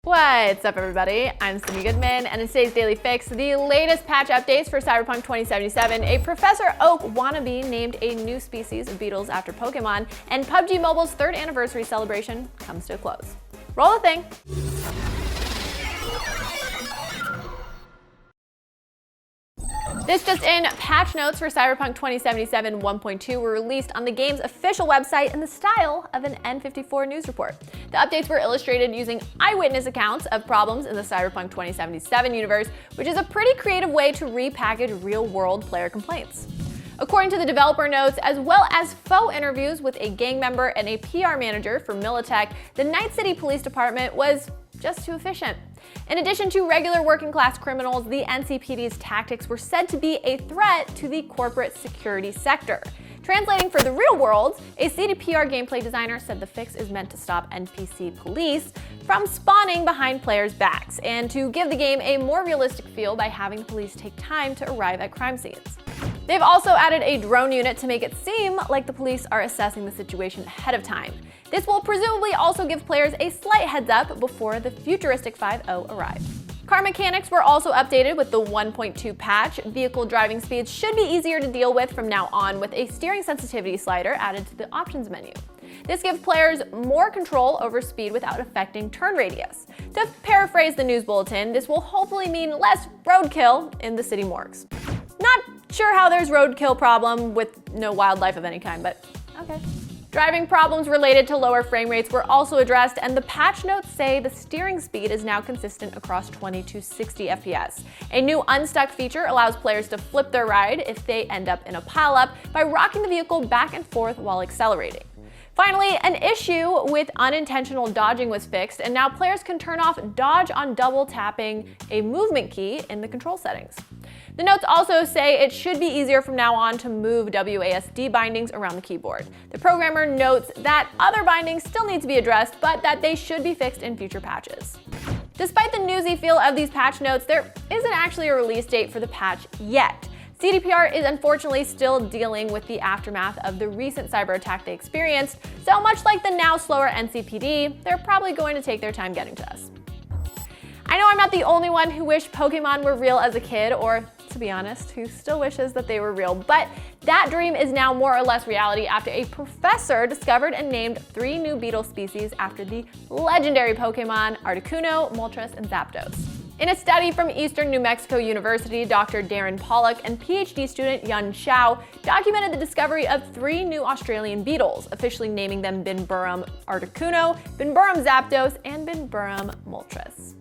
What's up, everybody? I'm Sydney Goodman, and in today's Daily Fix, the latest patch updates for Cyberpunk 2077, a Professor Oak wannabe named a new species of beetles after Pokemon, and PUBG Mobile's 3rd anniversary celebration comes to a close. Roll the thing. This just in, patch notes for Cyberpunk 2077 1.2 were released on the game's official website in the style of an N54 news report. The updates were illustrated using eyewitness accounts of problems in the Cyberpunk 2077 universe, which is a pretty creative way to repackage real-world player complaints. According to the developer notes, as well as faux interviews with a gang member and a PR manager for Militech, the Night City Police Department was just too efficient. In addition to regular working-class criminals, the NCPD's tactics were said to be a threat to the corporate security sector. Translating for the real world, a CDPR gameplay designer said the fix is meant to stop NPC police from spawning behind players' backs and to give the game a more realistic feel by having the police take time to arrive at crime scenes. They've also added a drone unit to make it seem like the police are assessing the situation ahead of time. This will presumably also give players a slight heads up before the futuristic 5.0 arrives. Car mechanics were also updated with the 1.2 patch. Vehicle driving speeds should be easier to deal with from now on, with a steering sensitivity slider added to the options menu. This gives players more control over speed without affecting turn radius. To paraphrase the news bulletin, this will hopefully mean less roadkill in the city morgues. Not sure how there's roadkill problem with no wildlife of any kind, but okay. Driving problems related to lower frame rates were also addressed, and the patch notes say the steering speed is now consistent across 20 to 60 FPS. A new unstuck feature allows players to flip their ride if they end up in a pileup by rocking the vehicle back and forth while accelerating. Finally, an issue with unintentional dodging was fixed, and now players can turn off dodge on double tapping a movement key in the control settings. The notes also say it should be easier from now on to move WASD bindings around the keyboard. The programmer notes that other bindings still need to be addressed, but that they should be fixed in future patches. Despite the newsy feel of these patch notes, there isn't actually a release date for the patch yet. CDPR is unfortunately still dealing with the aftermath of the recent cyber attack they experienced, so much like the now slower NCPD, they're probably going to take their time getting to us. I know I'm not the only one who wished Pokemon were real as a kid, or to be honest, who still wishes that they were real, but that dream is now more or less reality after a professor discovered and named 3 new beetle species after the legendary Pokemon Articuno, Moltres, and Zapdos. In a study from Eastern New Mexico University, Dr. Darren Pollock and PhD student Yun Xiao documented the discovery of 3 new Australian beetles, officially naming them Binburum Articuno, Binburum Zapdos, and Binburum Moltres.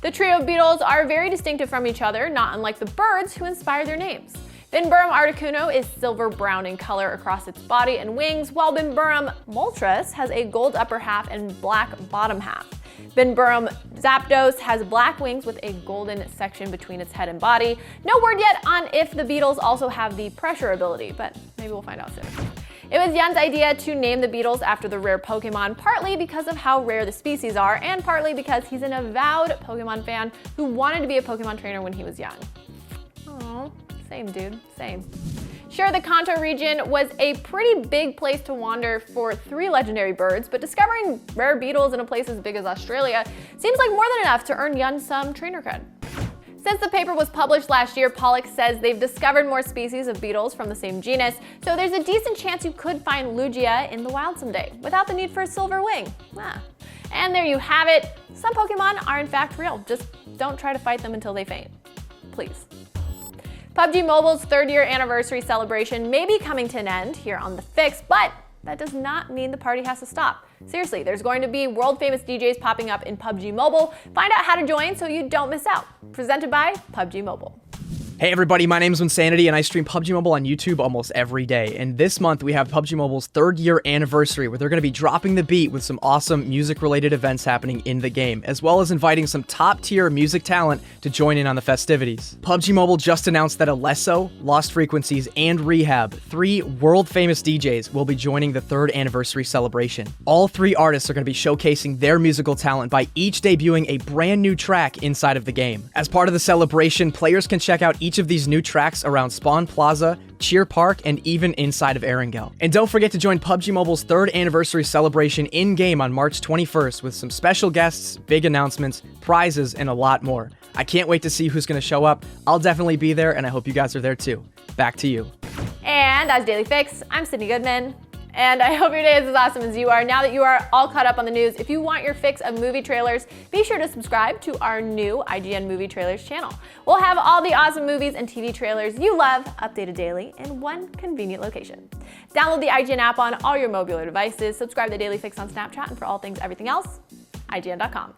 The trio of beetles are very distinctive from each other, not unlike the birds who inspired their names. Binburum Articuno is silver-brown in color across its body and wings, while Binburum Moltres has a gold upper half and black bottom half. Binburum Zapdos has black wings with a golden section between its head and body. No word yet on if the beetles also have the pressure ability, but maybe we'll find out soon. It was Yun's idea to name the beetles after the rare Pokemon, partly because of how rare the species are, and partly because he's an avowed Pokemon fan who wanted to be a Pokemon trainer when he was young. Aww, same dude, same. Sure, the Kanto region was a pretty big place to wander for 3 legendary birds, but discovering rare beetles in a place as big as Australia seems like more than enough to earn Yun some trainer cred. Since the paper was published last year, Pollock says they've discovered more species of beetles from the same genus, so there's a decent chance you could find Lugia in the wild someday, without the need for a silver wing. And there you have it. Some Pokemon are in fact real. Just don't try to fight them until they faint. Please. PUBG Mobile's 3rd year anniversary celebration may be coming to an end here on The Fix, but that does not mean the party has to stop. Seriously, there's going to be world-famous DJs popping up in PUBG Mobile. Find out how to join so you don't miss out. Presented by PUBG Mobile. Hey everybody, my name is Insanity and I stream PUBG Mobile on YouTube almost every day. And this month we have PUBG Mobile's 3rd year anniversary where they're going to be dropping the beat with some awesome music-related events happening in the game, as well as inviting some top-tier music talent to join in on the festivities. PUBG Mobile just announced that Alesso, Lost Frequencies, and Rehab, 3 world-famous DJs, will be joining the 3rd anniversary celebration. All 3 artists are going to be showcasing their musical talent by each debuting a brand new track inside of the game. As part of the celebration, players can check out each of these new tracks around Spawn Plaza, Cheer Park, and even inside of Erangel. And don't forget to join PUBG Mobile's 3rd anniversary celebration in-game on March 21st with some special guests, big announcements, prizes, and a lot more. I can't wait to see who's going to show up. I'll definitely be there, and I hope you guys are there too. Back to you. And as Daily Fix, I'm Sydney Goodman. And I hope your day is as awesome as you are. Now that you are all caught up on the news, if you want your fix of movie trailers, be sure to subscribe to our new IGN Movie Trailers channel. We'll have all the awesome movies and TV trailers you love updated daily in one convenient location. Download the IGN app on all your mobile devices, subscribe to Daily Fix on Snapchat, and for all things everything else, IGN.com.